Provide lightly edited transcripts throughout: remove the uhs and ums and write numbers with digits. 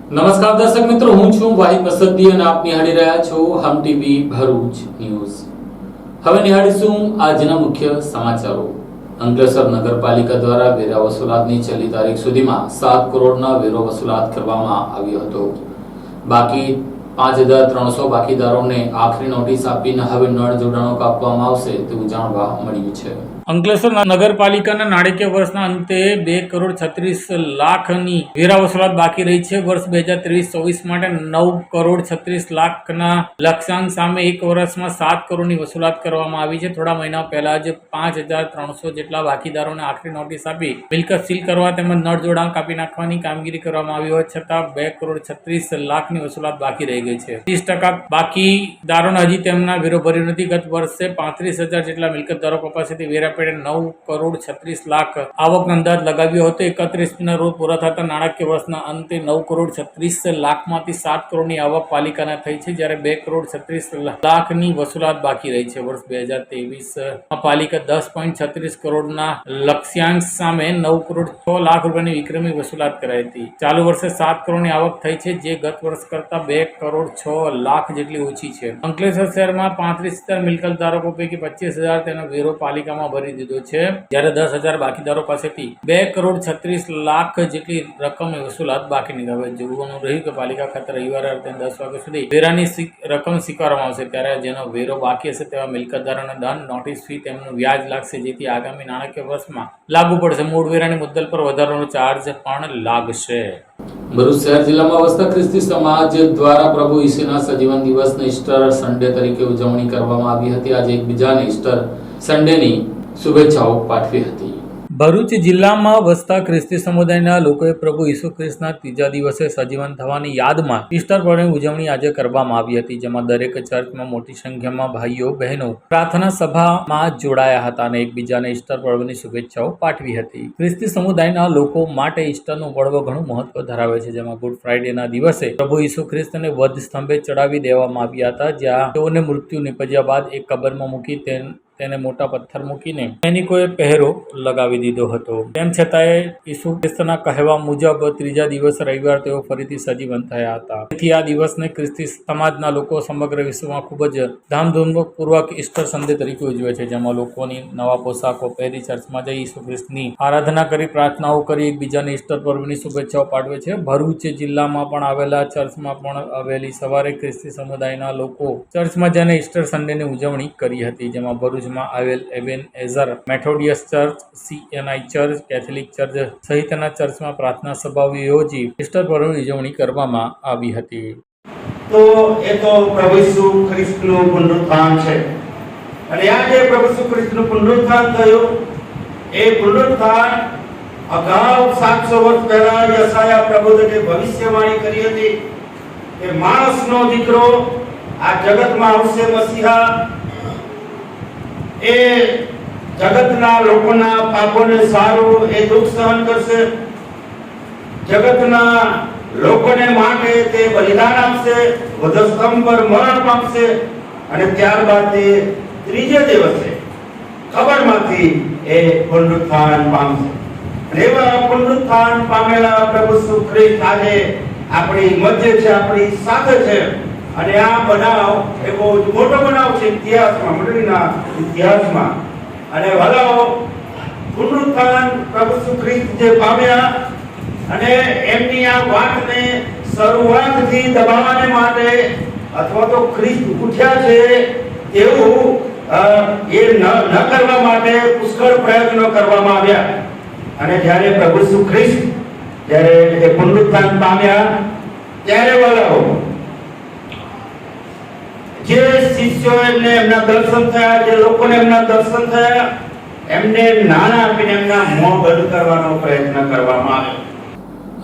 નમસ્કાર દર્શક મિત્રો, હું છું વાહિદ મસદ્દી અને આપ નિહાળી રહ્યા છો હમ ટીવી ભરૂચ ન્યૂઝ। હવે નિહાળીશું આજના મુખ્ય સમાચારો। અંકલેશ્વર નગરપાલિકા દ્વારા વેરા વસૂલાતની છેલ્લી તારીખ સુધીમાં 7 કરોડના વેરો વસૂલાત કરવામાં આવ્યો હતો। બાકી 5300 બાકીદારોને આખરી નોટિસ આપીને હવે નળ જોડાણો કાપવામાં આવશે તેવું જાણવા મળ્યું છે। અંકલેશ્વર નગરપાલિકાના નાણાકીય વર્ષના અંતે 2,36,00,000ની વેરા વસૂલાત બાકી રહી છે। વર્ષ 2023-24 માટે 9,36,00,000ના લક્ષ્યાંક સામે એક વર્ષમાં 7 કરોડની વસૂલાત કરવામાં આવી છે। થોડા મહિના પહેલા જ 5,300 જેટલા બાકીદારોને આખરી નોટિસ આપી મિલકત સીલ કરવા તેમજ નળ જોડાણ કાપી નાખવાની કામગીરી કરવામાં આવી હોય છતાં 2,36,00,000ની વસૂલાત બાકી રહી ગઈ છે। 30% બાકીદારોને હજી તેમના વેરો ભર્યો નથી। ગત વર્ષે 35,000 જેટલા મિલકત ધારકો પાસેથી વેરા 9,36,00,000 આવકનો અંદાજ લગાવ્યો હતો। 31 રોજ પૂરા થતા નાણાકીય વર્ષના અંતે 9,36,00,000માંથી 7 કરોડની આવક પાલિકાને થઈ છે, જ્યારે 2,36,00,000ની વસૂલાત બાકી રહી છે। વર્ષ 2023માં પાલિકા 10.36 કરોડના લક્ષ્યાંક સામે 9,06,00,000 રૂપિયાની વિક્રમી વસૂલાત કરાઈ હતી। ચાલુ વર્ષે 7 કરોડની આવક થઈ છે, જે ગત વર્ષ કરતા 2,06,00,000 જેટલી ઓછી છે। અંકલેશ્વર શહેરમાં 35,000 મિલકત ધારકો પૈકી 25,000 તેનો વેરો પાલિકામાં ભરી દીધો છે, જ્યારે 10,000 બાકીદારો પાસેથી 2,36,00,000 જેટલી રકમની વસૂલાત બાકીની હવે જોવાનું રહ્યું કે પાલિકા ખાતે રવિવારે રાત્રે 10 વાગ્યા સુધી વેરાની રકમ સ્વીકારવામાં આવશે, ત્યારે જેનો વેરો બાકી હશે તેવા મિલકતદારોને દંડ, નોટિસ ફી, તેમનું વ્યાજ લાગશે, જેથી આગામી નાણાકીય વર્ષમાં લાગુ પડશે। મૂળ વેરાની મુદ્દલ પર વધારાનો ચાર્જ પણ લાગશે। ભરૂચ શહેર જિલ્લામાં વસતા ખ્રિસ્તી સમાજ દ્વારા પ્રભુ ઈસુના સજીવન દિવસને ઈસ્ટર સન્ડે તરીકે ઉજવણી કરવામાં આવી હતી। આજે એકબીજાને ઈસ્ટર સન્ડેની શુભેચ્છાઓ પાઠવી હતી। ભરૂચ જિલ્લામાં વસતા ખ્રિસ્તી સમુદાયના લોકોએ પ્રભુ ઈસુ ખ્રિસ્તના ત્રીજા દિવસે સજીવન થવાની યાદમાં ઈસ્ટર પર્વની ઉજવણી આજે કરવામાં આવી હતી, જેમાં દરેક ચર્ચમાં મોટી સંખ્યામાં ભાઈઓ બહેનો પ્રાર્થના સભામાં જોડાયા હતા અને એકબીજાને ઈસ્ટર પર્વની શુભેચ્છાઓ પાઠવી હતી। ખ્રિસ્તી સમુદાયના લોકો માટે ઈસ્ટરનું પર્વ ઘણું મહત્વ ધરાવે છે, જેમાં ગુડ ફ્રાઇડેના દિવસે પ્રભુ ઈસુ ખ્રિસ્તને વધ સ્તંભે ચડાવી દેવામાં આવ્યા હતા, જ્યાં તેઓને મૃત્યુ નિપજ્યા બાદ એક કબરમાં મૂકી તેને મોટા પથ્થર મૂકીને સૈનિકોએ પહેરો લગાવી દીધો હતો। તેમ છતાંય ઈસુ ખ્રિસ્તના કહેવા મુજબ ત્રીજા દિવસ રવિવાર તેઓ ફરીથી સજીવન થયા હતા। તેથી આ દિવસને ખ્રિસ્તી સમાજના લોકો સમગ્ર વિશ્વમાં ખૂબ જ ધામધૂમપૂર્વક ઈસ્ટર સન્ડે તરીકે ઉજવે છે, જેમાં લોકોની નવા પોશાકો પહેરી ચર્ચમાં જઈ ઈસુ ખ્રિસ્તની આરાધના કરી, પ્રાર્થનાઓ કરી, એકબીજાને ઈસ્ટર પર્વની શુભેચ્છાઓ પાઠવે છે। ભરૂચ જિલ્લામાં પણ આવેલા ચર્ચમાં પણ વહેલી સવારે ખ્રિસ્તી સમુદાયના લોકો ચર્ચમાં જઈને ઈસ્ટર સન્ડેની ઉજવણી કરી હતી, જેમાં ભરૂચ આવેલ Ebenezer Methodist church, CNI church, Catholic church સહિતના ચર્ચમાં પ્રાર્થના સભાઓ યોજી ઈસ્ટર પર્વની ઉજવણી કરવામાં આવી હતી। તો એ તો પ્રભુ ઈસુ ખ્રિસ્તનું પુનરુત્થાન છે અને આ જે પ્રભુ ઈસુ ખ્રિસ્તનું પુનરુત્થાન થયું એ પુનરુત્થાન અગાઉ 700 વર્ષ પહેલા યશાયા પ્રભુએ ભવિષ્યવાણી કરી હતી કે માણસનો દીકરો આ જગતમાં આવશે, મસીહા એ જગતના લોકોના પાપોને સારું એ દુઃખ સહન કરશે, જગતના લોકોને માટે તે બલિદાન આપશે, વધસ્તંભ પર મરણ પામશે અને ત્યારબાદ તે ત્રીજે દિવસે કબરમાંથી એ પુનરુત્થાન પામશે। અને એવા પુનરુત્થાન પામેલા પ્રભુ ઈસુ ખ્રિસ્ત આજે આપણી મધ્ય છે, આપણી સાથે છે અને આ બનાવ એ બહુ મોટો બનાવ છે ઇતિહાસમાં, મંડળીના ઇતિહાસમાં। અને વલાઓ પુનરુત્થાન પ્રભુ ઈસુ ખ્રિસ્ત જે પામ્યા અને એમની આ વાતને શરૂઆતથી દબાવવાને માટે અથવા તો ખ્રિસ્ત ઉઠ્યા છે તેવું એ ન કરવા માટે પુષ્કળ પ્રયત્નો કરવામાં આવ્યા। અને જ્યારે પ્રભુ ઈસુ ખ્રિસ્ત જ્યારે પુનરુત્થાન પામ્યા ત્યારે વલાઓ જે શિષ્યો એમના દર્શન થયા, જે લોકોને એમના દર્શન થયા, એમને નાણા આપીને એમના મોં બંધ કરવાનો પ્રયત્ન કરવામાં આવ્યો।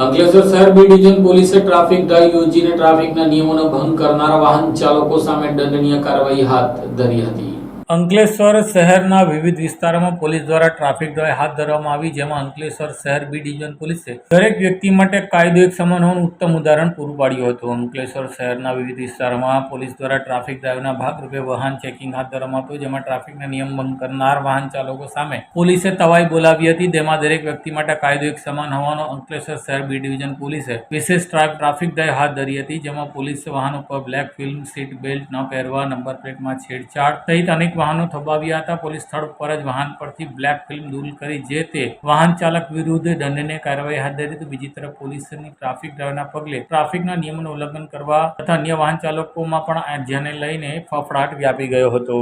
અંકલેશ્વર શહેર બી ડિવિઝન પોલીસે ટ્રાફિક ડ્રાઈવ યોજીને ટ્રાફિકના નિયમોનો ભંગ કરનારા વાહન ચાલકો સામે દંડનીય કાર્યવાહી હાથ ધરી હતી। અંકલેશ્વર શહેરના વિવિધ વિસ્તારોમાં પોલીસ દ્વારા ટ્રાફિક ડ્રાઈવ હાથ ધરવામાં આવી, જેમાં અંકલેશ્વર શહેર બી ડિવિઝન પોલીસે દરેક વ્યક્તિ માટે કાયદો એક સમાન હોવાનું ઉત્તમ ઉદાહરણ પૂરું પાડ્યું હતું. અંકલેશ્વર શહેરના વિવિધ વિસ્તારોમાં પોલીસ દ્વારા ટ્રાફિક ડ્રાઈવના ભાગરૂપે વાહન ચેકિંગ હાથ ધરવામાં હતું, જેમાં ટ્રાફિકના નિયમ ભંગ કરનાર વાહન ચાલકો સામે પોલીસે તવાઈ બોલાવી હતી. તેમાં દરેક વ્યક્તિ માટે કાયદો એક સમાન હોવાનો અંકલેશ્વર શહેર બી ડિવિઝન પોલીસે વિશેષ ટ્રાફિક ડ્રાઈવ હાથ ધરી હતી, જેમાં પોલીસે વાહનો પર બ્લેક ફિલ્મ, સીટ બેલ્ટ ન પહેરવા, નંબર પ્લેટમાં છેડછાડ સહિત અનેક વાહનો થબાવ્યા હતા. પોલીસ સ્થળ પર જ વાહન પરથી બ્લેક ફિલ્મ દૂર કરી જે તે વાહન ચાલક વિરુદ્ધ દંડનીય કાર્યવાહી હાથ ધરી હતી. બીજી તરફ પોલીસની ટ્રાફિક ડ્રાઈવના પગલે ટ્રાફિકના નિયમોનું ઉલ્લંઘન કરવા તથા અન્ય વાહન ચાલકોમાં પણ જેને લઈને ફફડાટ વ્યાપી ગયો હતો.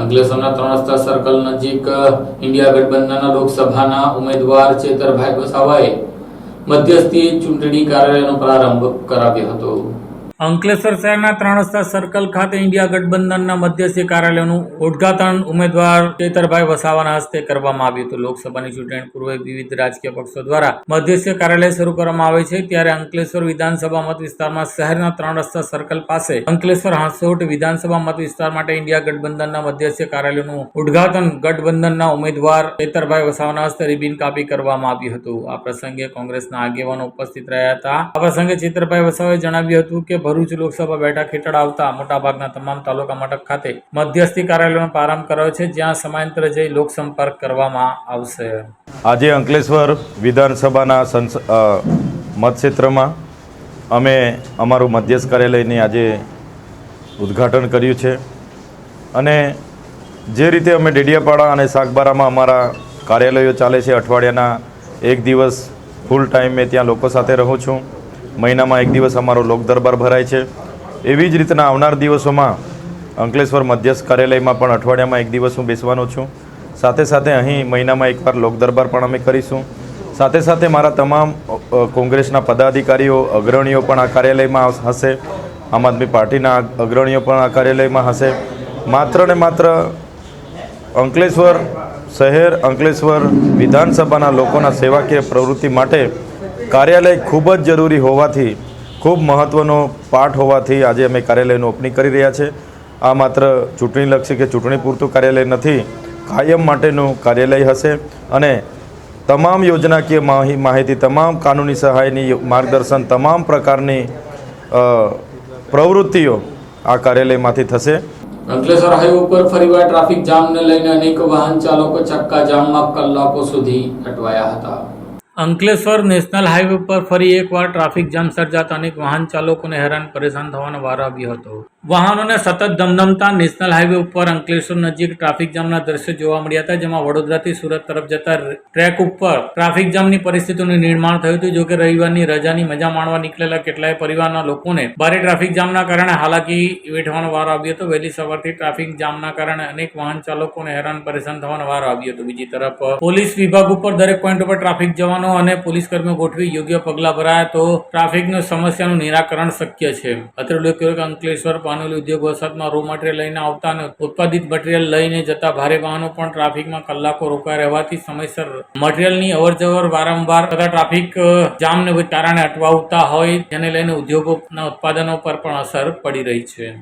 અંકલેશ્વરના 3 રસ્તા સર્કલ નજીક ઇન્ડિયા ગઠબંધનના લોકસભાના ઉમેદવાર ચેતરભાઈ વસાવાએ મધ્યસ્થી ચૂંટણી કાર્યાલયનો પ્રારંભ કરાવ્યો હતો. અંકલેશ્વર શહેરના 3 રસ્તા સર્કલ ખાતે ઇન્ડિયા ગઠબંધનના મધ્યસ્થી કાર્યાલયનું ઉદ્ઘાટન ઉમેદવાર ચેતરભાઈ વસાવાના હસ્તે કરવામાં આવ્યું હતું. લોકસભાની ચૂંટણી પૂર્વે વિવિધ રાજકીય પક્ષો દ્વારા મધ્યસ્થી કાર્યાલય શરૂ કરવામાં આવે છે, ત્યારે અંકલેશ્વર વિધાનસભા મત વિસ્તારમાં શહેરના 3 રસ્તા સર્કલ પાસે અંકલેશ્વર હાંસોટ વિધાનસભા મત વિસ્તાર માટે ઇન્ડિયા ગઠબંધનના મધ્યસ્થી કાર્યાલયનું ઉદ્ઘાટન ગઠબંધનના ઉમેદવાર ચેતરભાઈ વસાવાના હસ્તે રિબિન કાપી કરવામાં આવ્યું હતું. આ પ્રસંગે કોંગ્રેસના આગેવાનો ઉપસ્થિત રહ્યા હતા. આ પ્રસંગે ચેતરભાઈ વસાવાએ જણાવ્યું હતું કે ભરૂચ લોકસભા બેઠક હેઠળ આવતા મોટાભાગના તમામ તાલુકા મથક ખાતે મધ્યસ્થી કાર્યાલયનો પ્રારંભ કર્યો છે, જ્યાં સમાંતર જઈ લોકસંપર્ક કરવામાં આવશે. આજે અંકલેશ્વર વિધાનસભાના મતક્ષેત્રમાં અમે અમારું મધ્યસ્થ કાર્યાલયની આજે ઉદ્ઘાટન કર્યું છે અને જે રીતે અમે ડેડિયાપાડા અને સાગબારામાં અમારા કાર્યાલયો ચાલે છે, અઠવાડિયાના એક દિવસ ફૂલ ટાઈમ મેં ત્યાં લોકો સાથે રહું છું. મહિનામાં એક દિવસ અમારો લોક દરબાર ભરાય છે. એવી જ રીતના આવનાર દિવસોમાં અંકલેશ્વર મધ્યસ્થ કાર્યાલયમાં પણ અઠવાડિયામાં એક દિવસ હું બેસવાનો છું. સાથે સાથે અહીં મહિનામાં એકવાર લોક દરબાર પણ અમે કરીશું. સાથે સાથે મારા તમામ કોંગ્રેસના પદાધિકારીઓ, અગ્રણીઓ પણ આ કાર્યાલયમાં હશે. આમ આદમી પાર્ટીના અગ્રણીઓ પણ આ કાર્યાલયમાં હશે. માત્ર ને માત્ર અંકલેશ્વર શહેર, અંકલેશ્વર વિધાનસભાના લોકોના સેવાકીય પ્રવૃત્તિ માટે કાર્યાલય ખૂબ જ જરૂરી હોવાથી, ખૂબ મહત્ત્વનો પાઠ હોવાથી આજે અમે કાર્યાલયનું ઓપનિંગ કરી રહ્યા છે. આ માત્ર ચૂંટણીલક્ષી કે ચૂંટણી પૂરતું કાર્યાલય નથી, કાયમ માટેનું કાર્યાલય હશે અને તમામ યોજનાકીય માહિતી, તમામ કાનૂની સહાયની માર્ગદર્શન, તમામ પ્રકારની પ્રવૃત્તિઓ આ કાર્યાલયમાંથી થશે. અંકલેશ્વર હાઈવે ઉપર ફરીવાર ટ્રાફિક જામને લઈને અનેક વાહન ચાલકો ચક્કા જામમાં કલાકો સુધી અટવાયા હતા. અંકલેશ્વર નેશનલ હાઈવે પર ફરી એકવાર ટ્રાફિક જામ સર્જાતા અનેક વાહન ચાલકોને હેરાન પરેશાન થવાનો વારો આવ્યો હતો. વાહનોને સતત ધમધમતા નેશનલ હાઈવે ઉપર અંકલેશ્વર નજીક ટ્રાફિક જામના દ્રશ્યો જોવા મળ્યા હતા, જેમાં વડોદરાથી સુરત તરફ જતા ટ્રેક ઉપર ટ્રાફિક જામની પરિસ્થિતિનું નિર્માણ થયું હતું. જોકે રવિવારની રજાની મજા માણવા નીકળેલા કેટલાય પરિવારના લોકોને ભારે ટ્રાફિક જામના કારણે હાલાકી વેઠવાનો વારો આવ્યો હતો. વહેલી સવારથી ટ્રાફિક જામના કારણે અનેક વાહન ચાલકોને હેરાન પરેશાન થવાનો વારો આવ્યો હતો. બીજી તરફ પોલીસ વિભાગ ઉપર દરેક પોઈન્ટ ઉપર ટ્રાફિક જવાનો અને પોલીસ કર્મીઓ ગોઠવી યોગ્ય પગલાં ભરાયા તો ટ્રાફિકની સમસ્યાનું નિરાકરણ શક્ય છે. અત્રે ઉલ્લેખનીય કે અંકલેશ્વર પાનોલી ઉદ્યોગ વસાહતમાં રો મટીરિયલ લઈને આવતા અને ઉત્પાદિત મટીરિયલ લઈને જતા ભારે વાહનો પણ ટ્રાફિકમાં કલાકો રોકાઈ રહેવાથી સમયસર મટીરિયલની અવરજવર વારંવાર તથા ટ્રાફિક જામને કારણે અટવાવતા હોય, જેને લઈને ઉદ્યોગોના ઉત્પાદનો પર પણ અસર પડી રહી છે.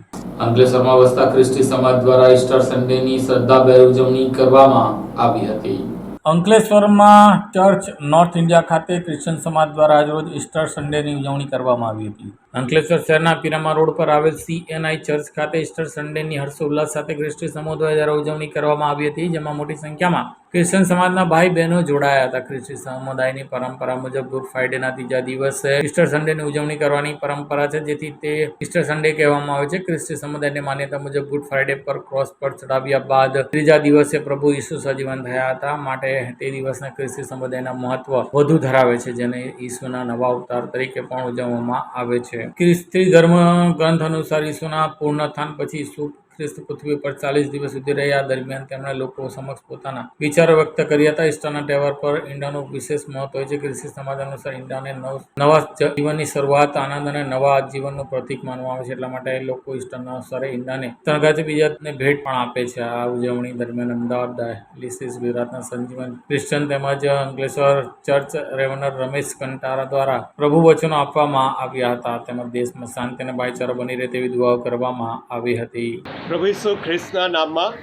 અંકલેશ્વરમાં વસતા ખ્રિસ્તી સમાજ દ્વારા ઈસ્ટર સન્ડેની શ્રદ્ધાભેર ઉજવણી કરવામાં આવી હતી. અંકલેશ્વરમાં ચર્ચ નોર્થ ઇન્ડિયા ખાતે ક્રિશ્ચન સમાજ દ્વારા આજરોજ ઈસ્ટર સન્ડેની ઉજવણી કરવામાં આવી હતી. અંકલેશ્વર શહેરના પીરામા રોડ પર આવેલ CNI ચર્ચ ખાતે ઈસ્ટર સન્ડેની હર્ષોલ્લાસ સાથે ખ્રિસ્તી સમુદાય દ્વારા ઉજવણી કરવામાં આવી હતી, જેમાં મોટી સંખ્યામાં ક્રિશ્ચન સમાજના ભાઈ બહેનો જોડાયા હતા. ખ્રિસ્તી સમુદાયની પરંપરા મુજબ ગુડ ફ્રાઇડેના ત્રીજા દિવસે ઈસ્ટર સન્ડેની ઉજવણી કરવાની પરંપરા છે, જેથી તે ઈસ્ટર સન્ડે કહેવામાં આવે છે. ખ્રિસ્તી સમુદાયની માન્યતા મુજબ ગુડ ફ્રાઇડે પર ક્રોસ પર ચડાવ્યા બાદ ત્રીજા દિવસે પ્રભુ ઈસુ સજીવન થયા હતા, માટે તે દિવસના ખ્રિસ્તી સમુદાયના મહત્વ વધુ ધરાવે છે, જેને ઈસુના નવા અવતાર તરીકે પણ ઉજવવામાં આવે છે. ખ્રિસ્તી ધર્મ ગ્રંથ અનુસાર ઈસુના પૂર્ણથાન પછી ઈસુ ખ્રિસ્ત પૃથ્વી પર 40 દિવસ સુધી રહ્યા. દરમિયાન તેમણે લોકો સમક્ષ પોતાના વિચારો વ્યક્ત કર્યા હતા. ઈસ્ટરના તહેવાર પર ઈંડાનું વિશેષ મહત્વ હોય છે. ખ્રિસ્તી સમાજ અનુસાર ઈંડાને નવા જીવનની શરૂઆત, આનંદ અને નવા જીવનનું પ્રતીક માનવામાં આવે છે. એટલા માટે લોકો ઈસ્ટરના અવસરે ઈંડાને તણગાથી બીજાને ભેટ પણ આપે છે. આ ઉજવણી દરમિયાન અમદાવાદ ડાયાલિસિસ ગુજરાતના સંજીવન ક્રિશ્ચન તેમજ અંકલેશ્વર ચર્ચ રેવનર રમેશ કંટારા દ્વારા પ્રભુ વચનો આપવામાં આવ્યા હતા, તેમજ દેશમાં શાંતિ અને ભાઈચારો બની રહે તેવી દુઆઓ કરવામાં આવી હતી. પ્રભુ ઈસુ ખ્રિસ્તના નામમાં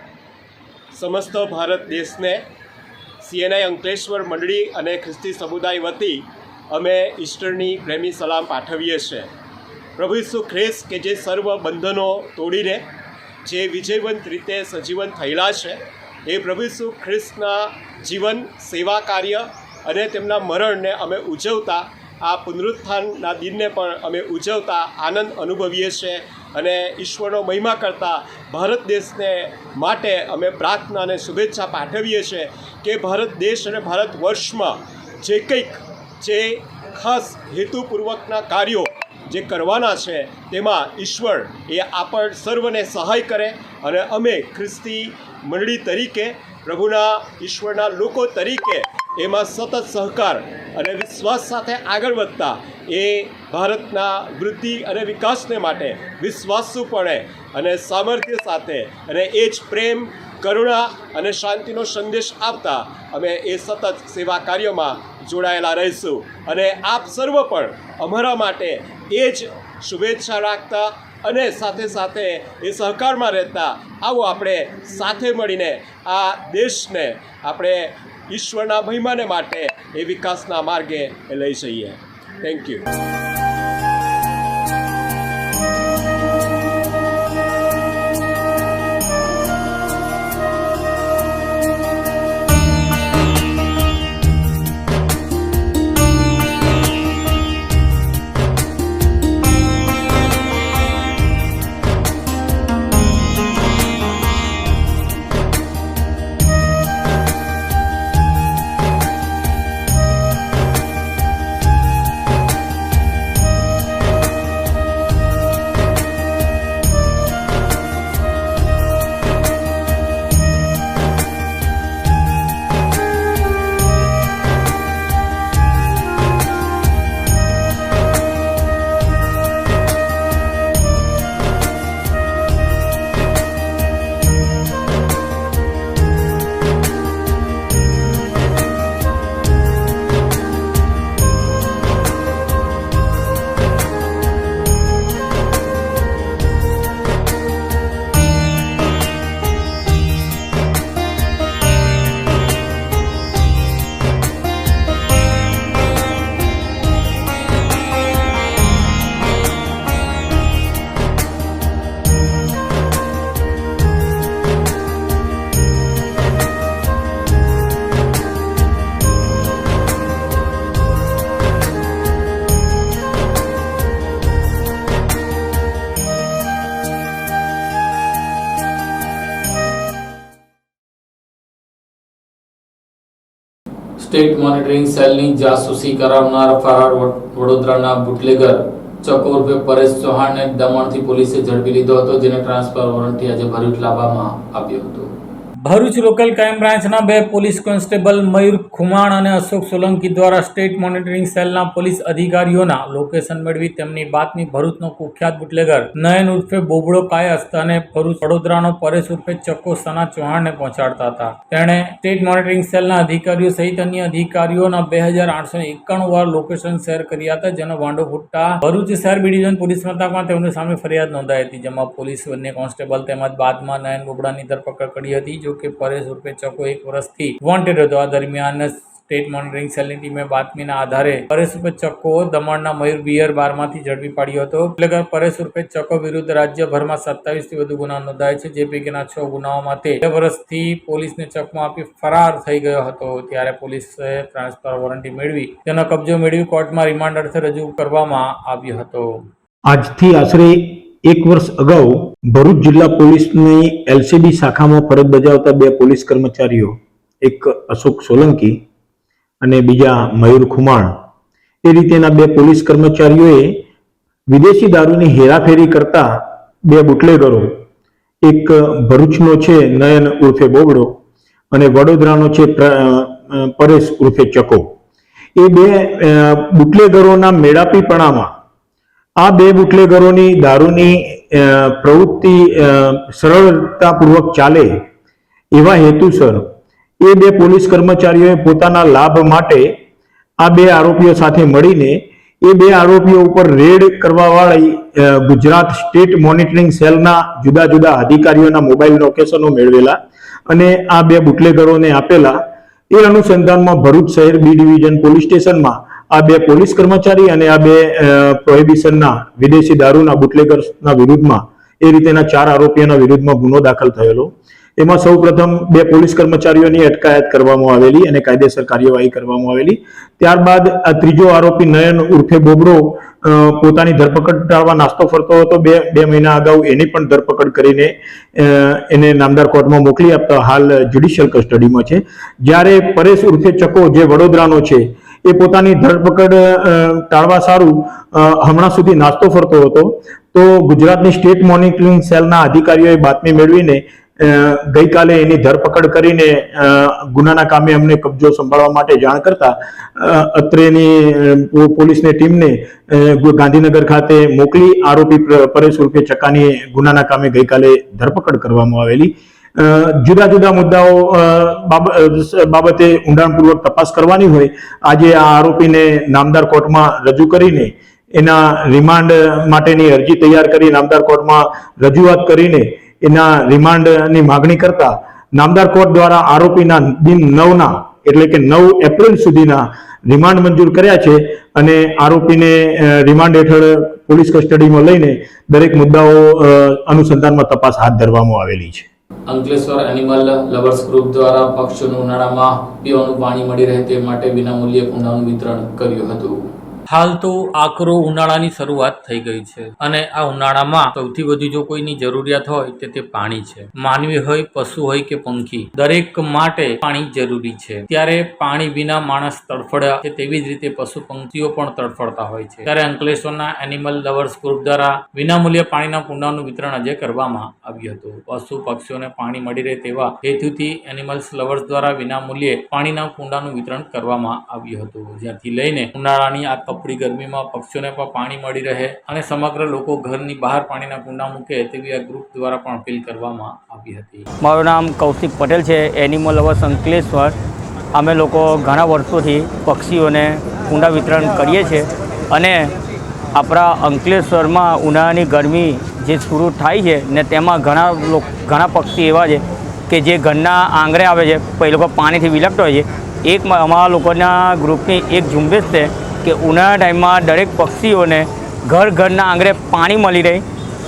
સમસ્ત ભારત દેશને CNI અંકલેશ્વર મંડળી અને ખ્રિસ્તી સમુદાય વતી અમે ઈસ્ટરની પ્રેમી સલામ પાઠવીએ છીએ. પ્રભુ ઈસુ ખ્રિસ્ત કે જે સર્વ બંધનો તોડીને જે વિજયવંત રીતે સજીવન થયેલા છે, એ પ્રભુ ઈસુ ખ્રિસ્તના જીવન, સેવા કાર્ય અને તેમના મરણને અમે ઉજવતા આ પુનરુત્થાનના દિનને પણ અમે ઉજવતા આનંદ અનુભવીએ છીએ અને ઈશ્વરનો મહિમા કરતા ભારત દેશને માટે અમે પ્રાર્થના અને શુભેચ્છા પાઠવીએ છીએ કે ભારત દેશ અને ભારત વર્ષમાં જે કંઈક જે ખાસ હેતુપૂર્વકના કાર્યો જે કરવાના છે તેમાં ઈશ્વર એ આપણ સર્વને સહાય કરે અને અમે ખ્રિસ્તી મંડળી તરીકે, પ્રભુના ઈશ્વરના લોકો તરીકે એમાં સતત સહકાર અને વિશ્વાસ સાથે આગળ વધતા એ ભારતના વૃદ્ધિ અને વિકાસને માટે વિશ્વાસુપણે અને સામર્થ્ય સાથે અને એ જ પ્રેમ, કરુણા અને શાંતિનો સંદેશ આપતા અમે એ સતત સેવા કાર્યોમાં જોડાયેલા રહીશું અને આપ સર્વ પણ અમારા માટે એ જ શુભેચ્છા રાખતા અને સાથે સાથે એ સહકારમાં રહેતા આવો આપણે સાથે મળીને આ દેશને આપણે ઈશ્વરના મહિમાને માટે એ વિકાસના માર્ગે લઈ જઈએ. Thank you. સ્ટેટ મોનિટરિંગ સેલની જાસૂસી કરાવનાર ફરાર વડોદરાના બુટલેગર ચકો ઉર્ફે પરેશ ચૌહાણને દમણથી પોલીસે ઝડપી લીધો હતો, જેને ટ્રાન્સફર વોરંટથી આજે ભરૂચ લાવવામાં આવ્યો હતો. ભરૂચ લોકલ ક્રાઇમ બ્રાન્ચના 2 પોલીસ કોન્સ્ટેબલ મયુર ખુમાણ અને અશોક સોલંકી દ્વારા સ્ટેટ મોનિટરિંગ સેલના પોલીસ અધિકારીઓના લોકેશન મેળવી તેમની બાતમી ભરૂચનો કુખ્યાત બુટલેગર નયન ઉર્ફે બોબડો કાયસ્થ અને ભરૂચ વડોદરાનો પરેશ ઉર્ફે ચકો સના ચૌહાણને પહોંચાડતા હતા. તેણે સ્ટેટ મોનિટરિંગ સેલના અધિકારીઓ સહિત અન્ય અધિકારીઓના 2891 વાર લોકેશન શેર કર્યા હતા, જેનો વાંડો ફૂટતા ભરૂચ શહેર બી ડિવિઝન પોલીસ મથકમાં તેમની સામે ફરિયાદ નોંધાઈ હતી, જેમાં પોલીસ બંને કોન્સ્ટેબલ તેમજ બાદમાં નયન બોબડાની ધરપકડ કરી હતી. જો કે પરેશ ઉર્ફે ચકો 1 વર્ષથી વોન્ટેડ હતો. આ દરમિયાન સ્ટેટ મોનિટરિંગ સેલની ટીમે બાતમીના આધારે પરેશ ઉર્ફે ચકો દમણના મયુર બિયર બારમાંથી ઝડપી પાડ્યો હતો. એટલે કે પરેશ ઉર્ફે ચકો વિરુદ્ધ રાજ્યભરમાં 27થી વધુ ગુના નોંધાય છે, જે પૈકીના 6 ગુનાઓમાં તે 2 વર્ષથી પોલીસને ચકમો આપી ફરાર થઈ ગયો હતો. ત્યારે પોલીસે ટ્રાન્સફર વોરંટી મેળવી તેનો કબજો મેળવી કોર્ટમાં રિમાન્ડ અર્થે રજૂ કરવામાં આવ્યો હતો. આજથી આશરે 1 વર્ષ અગાઉ ભરૂચ જિલ્લા પોલીસની એલસીબી શાખામાં ફરજ બજાવતા 2 પોલીસ કર્મચારીઓ, એક અશોક સોલંકી અને બીજા મયુર ખુમાણ, એ રીતેના 2 પોલીસ કર્મચારીઓએ વિદેશી દારૂની હેરાફેરી કરતા 2 બુટલેગરો, એક ભરૂચનો છે નયન ઉર્ફે બોગડો અને વડોદરાનો છે પરેશ ઉર્ફે ચકો, એ 2 બુટલેગરોના મેળાપીપણામાં આ 2 બુટલેગરોની દારૂની પ્રવૃત્તિ સરળતાપૂર્વક ચાલે એવા હેતુસર એ 2 પોલીસ કર્મચારીઓએ પોતાના લાભ માટે આ 2 આરોપીઓ સાથે મળીને એ 2 આરોપીઓ ઉપર રેડ કરવાવાળી ગુજરાત સ્ટેટ મોનિટરિંગ સેલના જુદા જુદા અધિકારીઓના મોબાઈલ લોકેશનો મેળવેલા અને આ 2 બુટલેગરોને આપેલા. એ અનુસંધાનમાં ભરૂચ શહેર બી ડિવિઝન પોલીસ સ્ટેશનમાં આ 2 પોલીસ કર્મચારી અને આ 2 પ્રોહિબિશનના વિદેશી દારૂના બુટલેગર્સના વિરુદ્ધમાં એ રીતેના 4 આરોપીઓના વિરુદ્ધમાં ગુનો દાખલ થયેલો. એમાં સૌપ્રથમ 2 પોલીસ કર્મચારીઓની અટકાયત કરવામાં આવેલી અને કાયદેસર કાર્યવાહી કરવામાં આવેલી. ત્યારબાદ આ ત્રીજો આરોપી નયન ઉર્ફે બોબડો પોતાની ધરપકડ ટાળવા નાસ્તો ફરતો હતો. 2 મહિના અગાઉ એની પણ ધરપકડ કરીને એને નામદાર કોર્ટમાં મોકલી આપતા હાલ જ્યુડિશિયલ કસ્ટડીમાં છે. જ્યારે પરેશ ઉર્ફે ચકો જે વડોદરાનો છે એ પોતાની ધરપકડ ટાળવા સારું હમણાં સુધી નાસ્તો ફરતો હતો. તો ગુજરાતની સ્ટેટ મોનિટરિંગ સેલના અધિકારીઓએ બાતમી મેળવીને ગઈકાલે એની ધરપકડ કરીને ગુનાના કામે અમને કબજો સંભાળવા માટે જાણ કરતા અત્રેની પોલીસની ટીમને ગાંધીનગર ખાતે મોકલી આરોપી પરેશ ઉર્ફે ચકાની ગુનાના કામે ગઈકાલે ધરપકડ કરવામાં આવેલી. જુદા જુદા મુદ્દાઓ બાબતે ઊંડાણપૂર્વક તપાસ કરવાની હોય આજે આ આરોપીને નામદાર કોર્ટમાં રજૂ કરીને એના રિમાન્ડ માટેની અરજી તૈયાર કરી નામદાર કોર્ટમાં રજૂઆત કરીને એના રિમાન્ડની માગણી કરતા નામદાર કોર્ટ દ્વારા આરોપીના દિન 9ના એટલે કે 9 એપ્રિલ સુધીના રિમાન્ડ મંજૂર કર્યા છે અને આરોપીને રિમાન્ડ હેઠળ પોલીસ કસ્ટડીમાં લઈને દરેક મુદ્દાઓ અનુસંધાનમાં તપાસ હાથ ધરવામાં આવેલી છે. અંકલેશ્વર એનિમલ લવર્સ ગ્રુપ દ્વારા પક્ષીઓનું ઉનાળામાં પીવાનું પાણી મળી રહે તે માટે વિનામૂલ્યે કુંડાનું વિતરણ કર્યું હતું. હાલ તો આકરો ઉનાળાની શરૂઆત થઈ ગઈ છે અને આ ઉનાળામાં સૌથી વધુ જો કોઈની જરૂરિયાત હોય તે પાણી છે. માનવી હોય, પશુ હોય કે પંખી, દરેક માટે પાણી જરૂરી છે. ત્યારે પાણી વિના માણસ તડફડ્યા છે તેવી જ રીતે પશુ પંખીઓ પણ તડફડતા હોય છે. ત્યારે અંકલેશ્વરના એનિમલ લવર્સ ગ્રુપ દ્વારા વિનામૂલ્યે પાણીના કુંડાનું વિતરણ આજે કરવામાં આવ્યું હતું. પશુ પક્ષીઓને પાણી મળી રહે તેવા હેતુથી એનિમલ્સ લવર્સ દ્વારા વિનામૂલ્યે પાણીના કુંડાનું વિતરણ કરવામાં આવ્યું હતું. જ્યાંથી લઈને ઉનાળાની આ કપડી ગરમીમાં પક્ષીઓને પણ પાણી મળી રહે અને સમગ્ર લોકો ઘરની બહાર પાણીના કુંડા મૂકે તેવી આ ગ્રુપ દ્વારા પણ અપીલ કરવામાં આવી હતી. મારું નામ કૌશિક પટેલ છે, એનિમલ લવર્સ અંકલેશ્વર. અમે લોકો ઘણા વર્ષોથી પક્ષીઓને કુંડા વિતરણ કરીએ છીએ અને આપણા અંકલેશ્વરમાં ઉનાળાની ગરમી જે શરૂ થાય છે ને તેમાં ઘણા પક્ષી એવા છે કે જે ઘરના આંગણે આવે છે પણ એ લોકો પાણીથી વિલખતો હોય છે. અમારા લોકોના ગ્રુપની એક ઝુંબેશ છે કે ઉનાળા ટાઈમમાં દરેક પક્ષીઓને ઘરના આંગણે પાણી મળી રહે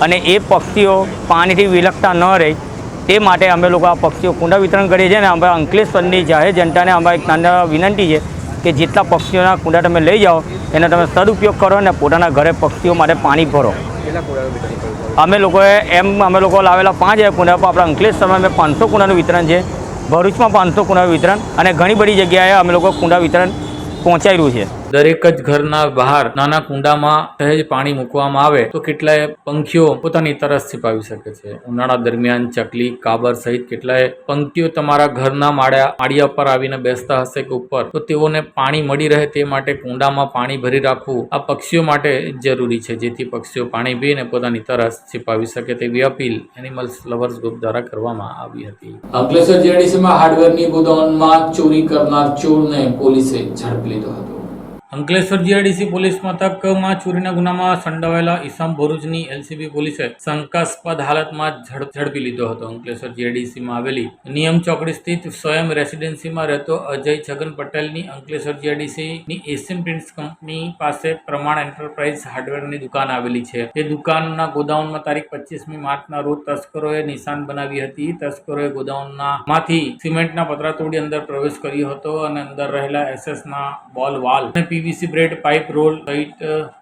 અને એ પક્ષીઓ પાણીથી વિલખતા ન રહે તે માટે અમે લોકો આ પક્ષીઓ કુંડા વિતરણ કરીએ છીએ. અને અમે અંકલેશ્વરની જાહેર જનતાને અમારી એક નાની વિનંતી છે કે જેટલા પક્ષીઓના કુંડા તમે લઈ જાઓ એનો તમે સદુપયોગ કરો અને પોતાના ઘરે પક્ષીઓ માટે પાણી ભરો. અમે લોકો લાવેલા 5000 કુંડા પર આપણા અંકલેશ્વરમાં 500 કુંડાનું વિતરણ છે, ભરૂચમાં 500 કુંડાનું વિતરણ અને ઘણી બધી જગ્યાએ અમે લોકો કુંડા વિતરણ પહોંચાડ્યું છે. દરેક જ ઘરના બહાર નાના કુંડામાં સહેજ પાણી મૂકવામાં આવે તો કેટલાય પંખીઓ પોતાની તરસ छिपाવી શકે છે. ઉનાળા દરમિયાન ચકલી, કાબર સહિત કેટલાય પંખીઓ તમારા ઘરના માળિયા પર આવીને બેસતા હશે કે ઉપર, તો તેઓને પાણી મળી રહે તે માટે કુંડામાં પાણી ભરી રાખવું આ પક્ષીઓ માટે જરૂરી છે, જેથી પક્ષીઓ પાણી પીને પોતાની તરસ छिपाવી શકે તેવી અપીલ એનિમલ્સ લવર્સ ગ્રુપ દ્વારા કરવામાં આવી હતી. અંકલેશ્વર જીઆઈડીસીમાં હાર્ડવેરની ગોડાઉનમાં ચોરી કરનાર ચોરને પોલીસે ઝડપી લીધો હતો. અંકલેશ્વર જીઆઈડીસી પોલીસ મથકમાં ચોરીના ગુનામાં સંડોવાયેલા ઈસમ ભરૂચની એલસીબી પોલીસે શંકાસ્પદ હાલતમાં ઝડપી લીધો હતો. અંકલેશ્વર જીઆઈડીસીમાં આવેલી નિયમ ચોકડી સ્થિત સ્વયં રેસિડેન્સીમાં રહેતો અજય છગન પટેલની અંકલેશ્વર જીઆઈડીસીની એશિયન પેઇન્ટ્સ કંપની પાસે પ્રમાણ એન્ટરપ્રાઇઝ હાર્ડવેરની દુકાન આવેલી છે. તે દુકાનના ગોડાઉનમાં તારીખ 25મી માર્ચના રોજ તસ્કરોએ નિશાન બનાવી હતી. તસ્કરોએ ગોડાઉનમાંથી સિમેન્ટના પતરા તોડી અંદર પ્રવેશ કર્યો હતો અને અંદર રહેલા એસએસના બોલ વાલ અને પીવીસી બ્રેડ પાઇપ રોલ સહિત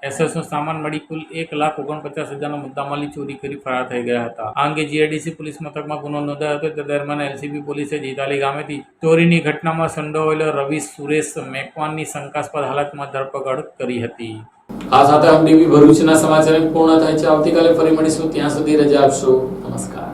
એસએસનો સામાન મળી કુલ 1,49,000નો મુદ્દામાલની ચોરી કરી ફરાર થઈ ગયા હતા. આ અંગે જીઆઈડીસી પોલીસ મથકમાં ગુનો નોંધાયો હતો. તે દરમિયાન એલસીબી પોલીસે જીતાલી ગામેથી ચોરીની ઘટનામાં સંડોવાયેલો રવિ સુરેશ મેકવાનની શંકાસ્પદ હાલતમાં ધરપકડ કરી હતી. આ સાથે આમ ટીવી ભરૂચના સમાચાર પૂર્ણ થાય છે. આવતીકાલે ફરી મળીશું. ત્યાં સુધી રજા આપશો. નમસ્કાર.